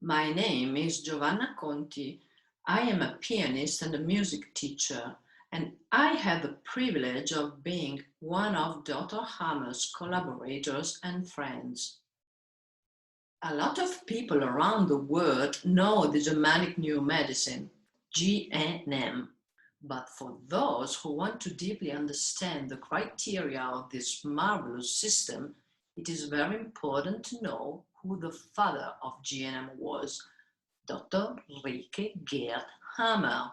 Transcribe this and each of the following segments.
My name is Giovanna Conti. I am a pianist and a music teacher, and I had the privilege of being one of Dr. Hamer's collaborators and friends. A lot of people around the world know the Germanic New Medicine, GNM, but for those who want to deeply understand the criteria of this marvelous system, it is very important to know who the father of GNM was, Dr. Ryke Geerd Hamer.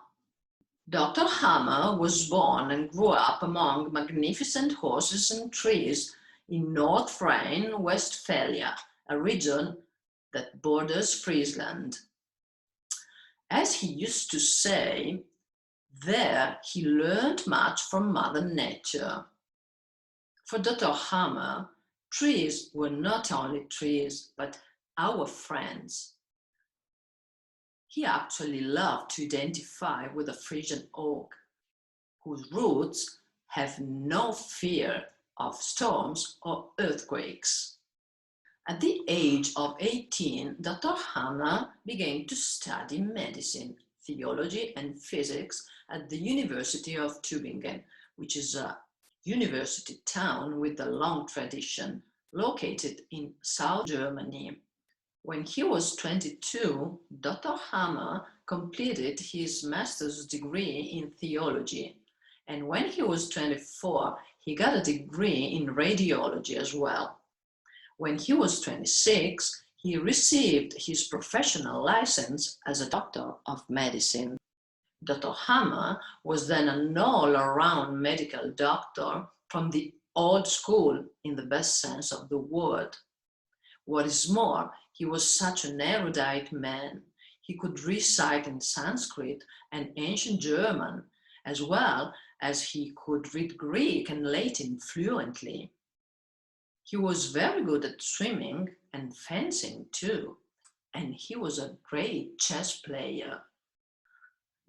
Dr. Hamer was born and grew up among magnificent horses and trees in North Rhine-Westphalia, a region that borders Friesland. As he used to say, there he learned much from Mother Nature. For Dr. Hamer, trees were not only trees, but our friends. He actually loved to identify with the Frisian oak, whose roots have no fear of storms or earthquakes. At the age of 18, Dr. Hamer began to study medicine, theology, and physics at the University of Tübingen, which is a university town with a long tradition, located in South Germany. When he was 22, Dr. Hamer completed his master's degree in theology, and when he was 24, he got a degree in radiology as well. When he was 26, he received his professional license as a doctor of medicine. Dr. Hamer was then an all-around medical doctor from the old school in the best sense of the word. What is more, he was such an erudite man. He could recite in Sanskrit and ancient German, as well as he could read Greek and Latin fluently. He was very good at swimming and fencing too, and he was a great chess player.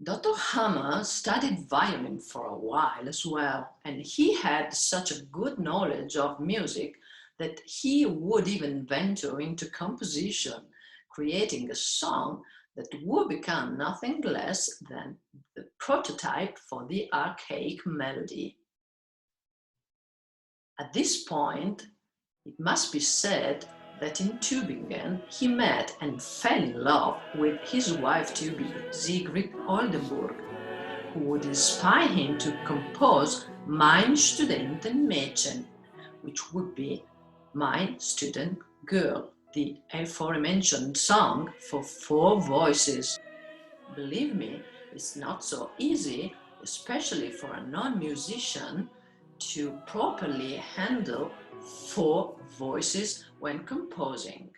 Dr. Hamer studied violin for a while as well, and he had such a good knowledge of music that he would even venture into composition, creating a song that would become nothing less than the prototype for the archaic melody. At this point, it must be said that in Tübingen he met and fell in love with his wife-to-be, Sigrid Oldenburg, who would inspire him to compose Mein Studentenmädchen, which would be My Student Girl, the aforementioned song for four voices. Believe me, it's not so easy, especially for a non-musician, to properly handle four voices when composing.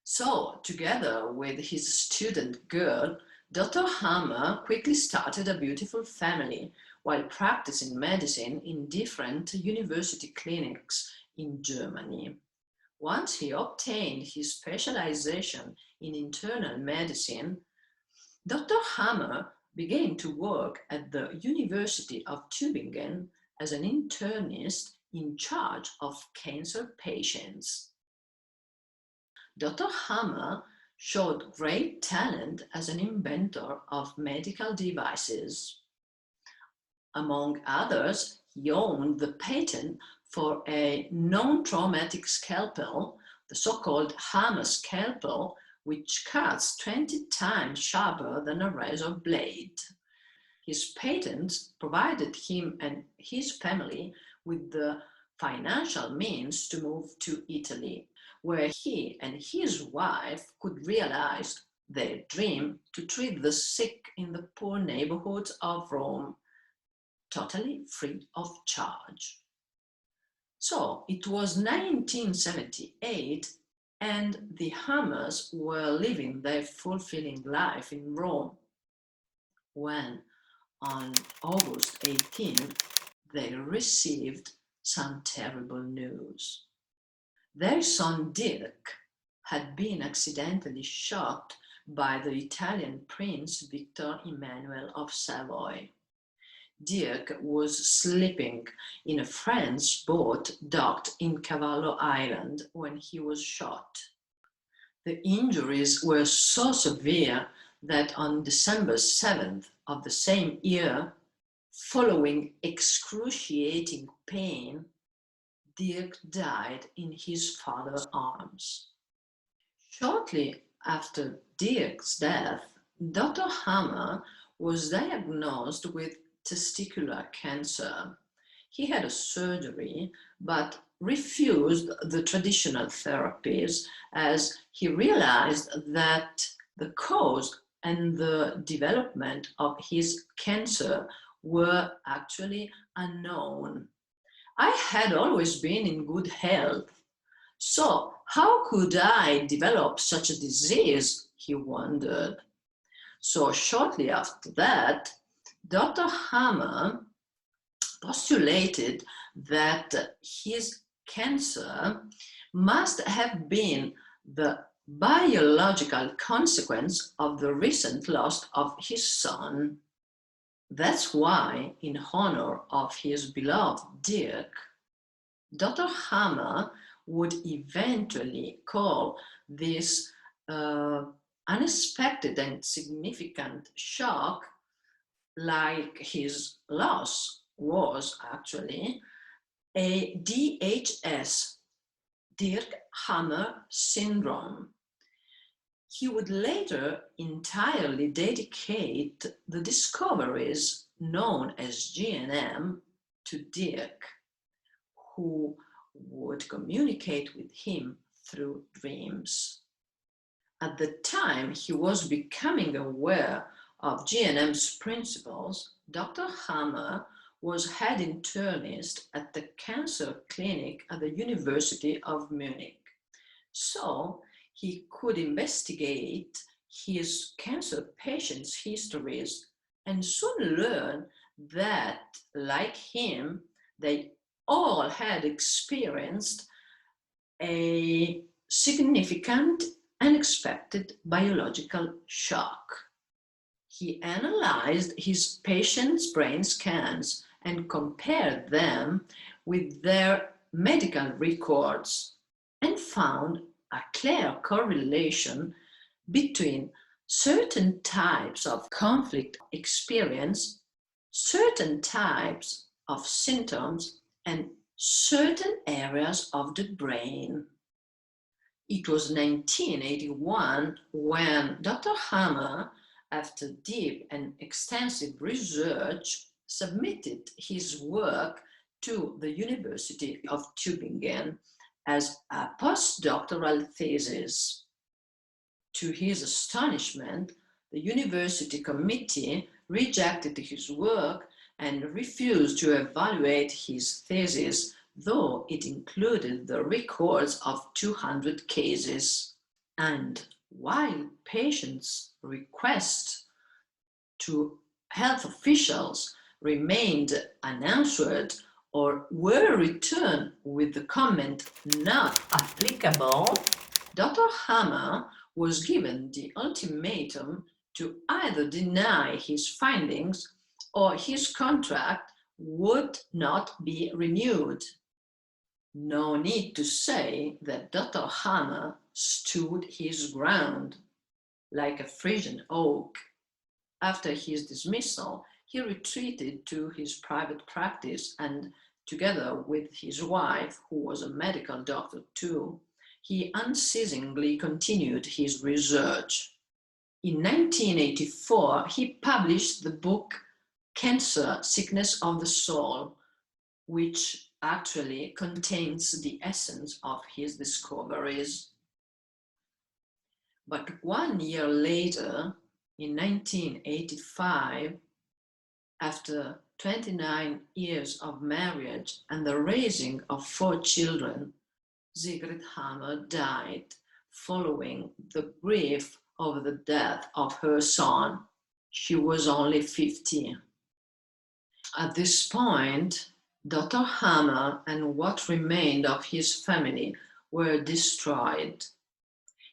So, together with his student girl, Dr. Hamer quickly started a beautiful family while practicing medicine in different university clinics in Germany. Once he obtained his specialization in internal medicine, Dr. Hamer began to work at the University of Tübingen as an internist in charge of cancer patients. Dr. Hamer showed great talent as an inventor of medical devices. Among others, he owned the patent for a non-traumatic scalpel, the so-called Hamer scalpel, which cuts 20 times sharper than a razor blade. His patents provided him and his family with the financial means to move to Italy, where he and his wife could realize their dream to treat the sick in the poor neighborhoods of Rome, totally free of charge. So it was 1978 and the Hamers were living their fulfilling life in Rome when, on August 18, they received some terrible news. Their son Dirk had been accidentally shot by the Italian Prince Victor Emmanuel of Savoy. Dirk was sleeping in a friend's boat docked in Cavallo Island when he was shot. The injuries were so severe that on December 7th of the same year, following excruciating pain, Dirk died in his father's arms. Shortly after Dirk's death, Dr. Hamer was diagnosed with testicular cancer. He had a surgery but refused the traditional therapies as he realized that the cause and the development of his cancer were actually unknown. I had always been in good health, so how could I develop such a disease? He wondered. So shortly after that, Dr. Hamer postulated that his cancer must have been the biological consequence of the recent loss of his son. That's why, in honor of his beloved Dirk, Dr. Hamer would eventually call this unexpected and significant shock, like his loss was actually, a DHS, Dirk Hamer syndrome. He would later entirely dedicate the discoveries known as GNM to Dirk, who would communicate with him through dreams. At the time he was becoming aware of GNM's principles, Dr. Hamer was head internist at the cancer clinic at the University of Munich. So he could investigate his cancer patients' histories and soon learn that, like him, they all had experienced a significant, unexpected biological shock. He analyzed his patients' brain scans and compared them with their medical records and found a clear correlation between certain types of conflict experience, certain types of symptoms, and certain areas of the brain. It was 1981 when Dr. Hamer, after deep and extensive research, submitted his work to the University of Tübingen as a postdoctoral thesis. To his astonishment, the university committee rejected his work and refused to evaluate his thesis, though it included the records of 200 cases. And while patients' requests to health officials remained unanswered or were returned with the comment not applicable, Dr. Hamer was given the ultimatum to either deny his findings or his contract would not be renewed. No need to say that Dr. Hamer stood his ground like a Frisian oak. After his dismissal, he retreated to his private practice and, together with his wife, who was a medical doctor too, he unceasingly continued his research. In 1984, he published the book Cancer, Sickness of the Soul, which actually contains the essence of his discoveries. But 1 year later, in 1985, after 29 years of marriage and the raising of 4 children, Sigrid Hamer died following the grief over the death of her son. She was only 50. At this point, Dr. Hamer and what remained of his family were destroyed.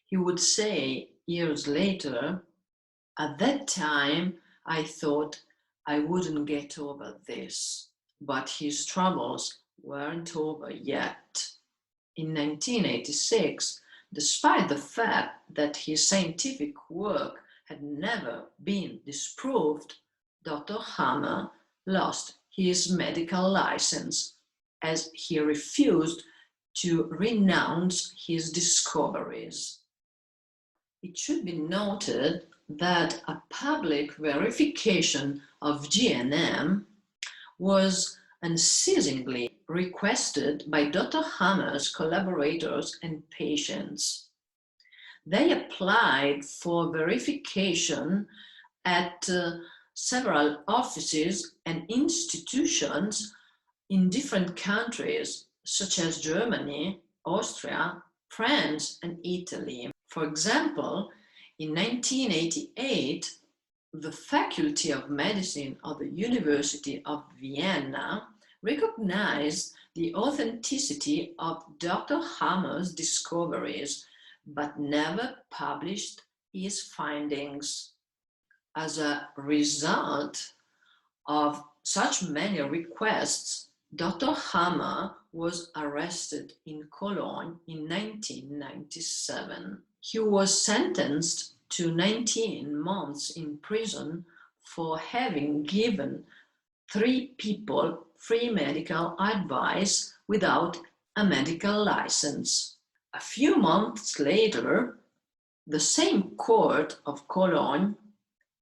He would say years later, "At that time, I thought I wouldn't get over this, but his troubles weren't over yet." In 1986, Despite the fact that his scientific work had never been disproved, Dr. Hamer lost his medical license as he refused to renounce his discoveries. It should be noted that a public verification of GNM was unceasingly requested by Dr. Hamer's collaborators and patients. They applied for verification at several offices and institutions in different countries, such as Germany, Austria, France, and Italy. For example, in 1988, the Faculty of Medicine of the University of Vienna recognized the authenticity of Dr. Hamer's discoveries, but never published his findings. As a result of such many requests, Dr. Hamer was arrested in Cologne in 1997. He was sentenced to 19 months in prison for having given 3 people free medical advice without a medical license. A few months later, the same court of Cologne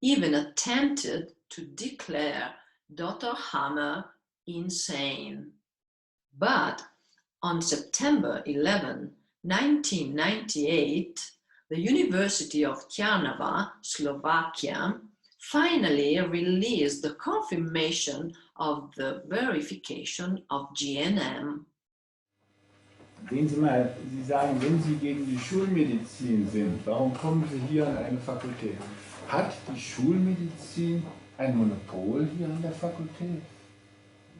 even attempted to declare Dr. Hamer insane. But on September 11, 1998, the University of Trnava, Slovakia, finally released the confirmation of the verification of GNM. Sehen Sie mal, Sie sagen, wenn Sie gegen die Schulmedizin sind, warum kommen Sie hier an eine Fakultät? Hat die Schulmedizin ein Monopol hier an der Fakultät?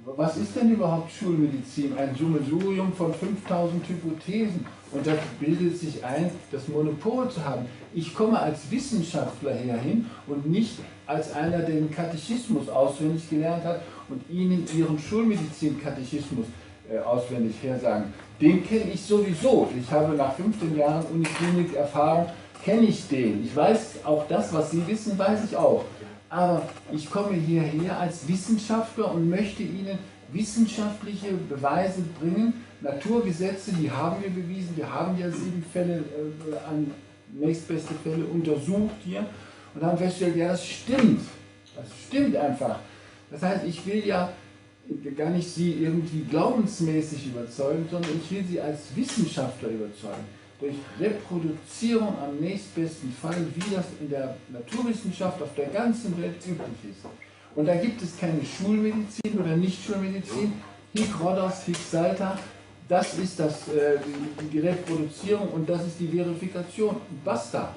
Was ist denn überhaupt Schulmedizin? Ein Sammelsurium von 5000 Hypothesen. Und da bildet sich ein, das Monopol zu haben. Ich komme als Wissenschaftler herhin und nicht als einer, der den Katechismus auswendig gelernt hat und Ihnen Ihren Schulmedizin-Katechismus auswendig hersagen. Den kenne ich sowieso. Ich habe nach 15 Jahren Uniklinik-Erfahrung, kenne ich den. Ich weiß auch das, was Sie wissen, weiß ich auch. Aber ich komme hierher als Wissenschaftler und möchte Ihnen wissenschaftliche Beweise bringen. Naturgesetze, die haben wir bewiesen. Wir haben ja 7 Fälle an nächstbeste Fälle untersucht hier und haben festgestellt, ja, das stimmt. Das stimmt einfach. Das heißt, ich will ja gar nicht Sie irgendwie glaubensmäßig überzeugen, sondern ich will Sie als Wissenschaftler überzeugen. Durch Reproduzierung am nächstbesten Fall, wie das in der Naturwissenschaft auf der ganzen Welt üblich ist. Und da gibt es keine Schulmedizin oder Nicht-Schulmedizin. Hic Rhodos, Hic Salta, das ist die Reproduzierung und das ist die Verifikation. Basta.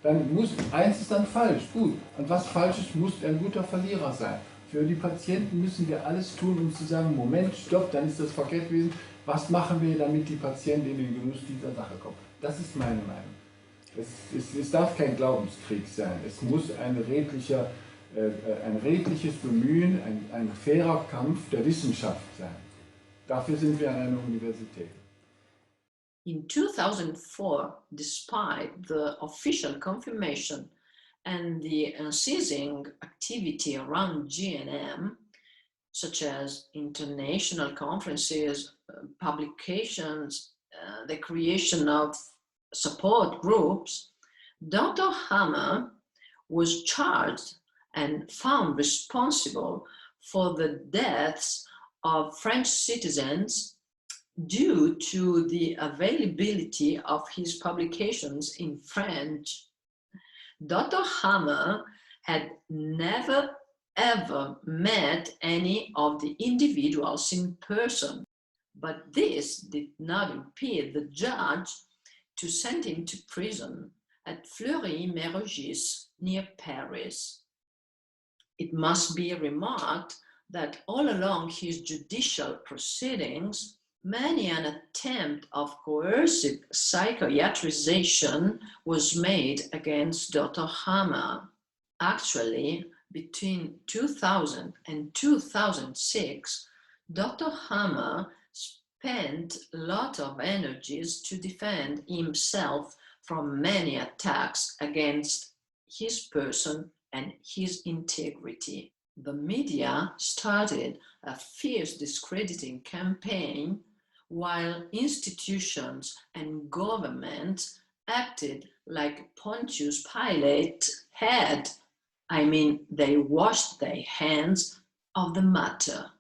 Dann muss, eins ist dann falsch, gut. Und was falsch ist, muss ein guter Verlierer sein. Für die Patienten müssen wir alles tun, um zu sagen, Moment, stopp, dann ist das verkehrt gewesen. Was machen wir, damit die Patienten in den Genuss dieser Sache kommen? Das ist meine Meinung. Es darf kein Glaubenskrieg sein. Es muss ein redliches Bemühen, ein fairer Kampf der Wissenschaft sein. Dafür sind wir an einer Universität. In 2004, despite the official confirmation and the unceasing activity around GNM, such as international conferences, publications, the creation of support groups, Dr. Hamer was charged and found responsible for the deaths of French citizens due to the availability of his publications in French. Dr. Hamer had never ever met any of the individuals in person, but this did not impede the judge to send him to prison at Fleury-Mérogis near Paris. It must be remarked that all along his judicial proceedings, many an attempt of coercive psychiatrization was made against Dr. Hamer. Actually, between 2000 and 2006, Dr. Hamer spent a lot of energies to defend himself from many attacks against his person and his integrity. The media started a fierce discrediting campaign while institutions and governments acted like Pontius Pilate had. They washed their hands of the matter.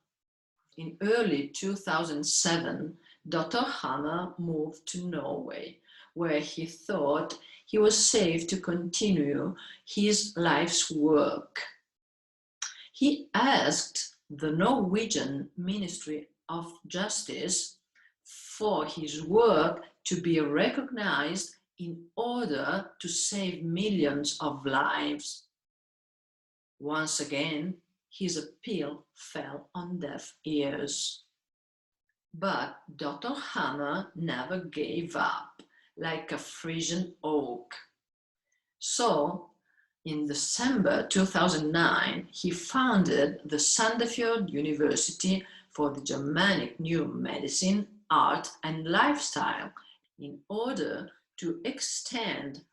In early 2007, Dr. Hamer moved to Norway, where he thought he was safe to continue his life's work. He asked the Norwegian Ministry of Justice for his work to be recognized in order to save millions of lives. Once again, his appeal fell on deaf ears. But Dr. Hamer never gave up, like a Frisian oak. So, in December 2009, he founded the Sandefjord University for the Germanic New Medicine, Art and Lifestyle in order to extend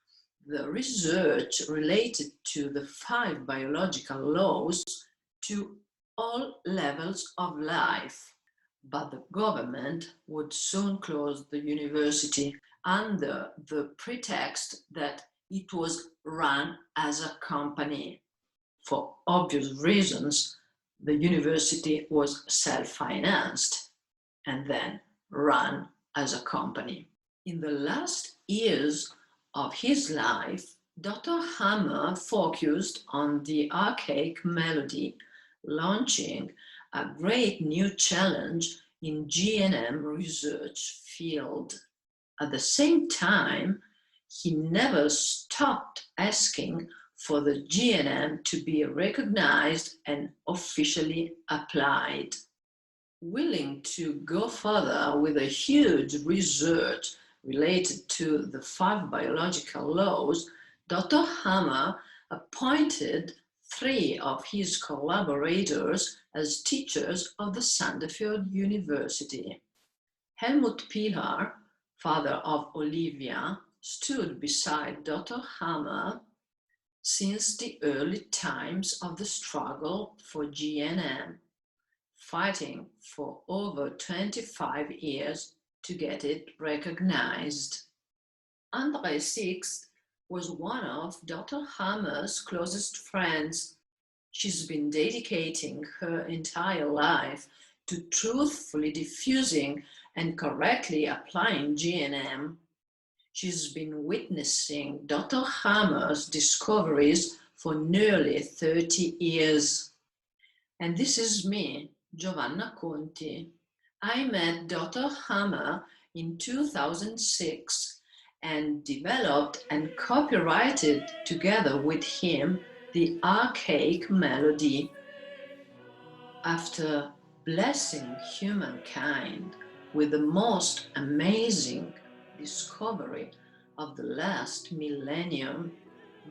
the research related to the 5 biological laws to all levels of life. But the government would soon close the university under the pretext that it was run as a company. For obvious reasons, the university was self-financed and then run as a company. In the last years of his life, Dr. Hamer focused on the archaic melody, launching a great new challenge in GNM research field. At the same time, he never stopped asking for the GNM to be recognized and officially applied. Willing to go further with a huge research related to the 5 biological laws, Dr. Hamer appointed 3 of his collaborators as teachers of the Sandefjord University. Helmut Pilar, father of Olivia, stood beside Dr. Hamer since the early times of the struggle for GNM, fighting for over 25 years to get it recognized. Andre Six was one of Dr. Hamer's closest friends. She's been dedicating her entire life to truthfully diffusing and correctly applying GNM. She's been witnessing Dr. Hamer's discoveries for nearly 30 years. And this is me, Giovanna Conti. I met Dr. Hamer in 2006 and developed and copyrighted together with him the archaic melody. After blessing humankind with the most amazing discovery of the last millennium,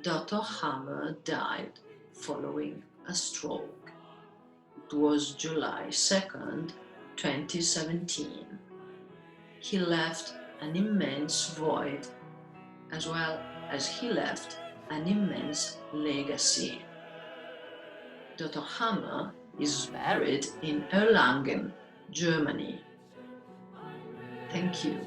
Dr. Hamer died following a stroke. It was July 2nd, 2017. He left an immense void, as well as he left an immense legacy. Dr. Hamer is buried in Erlangen, Germany. Thank you.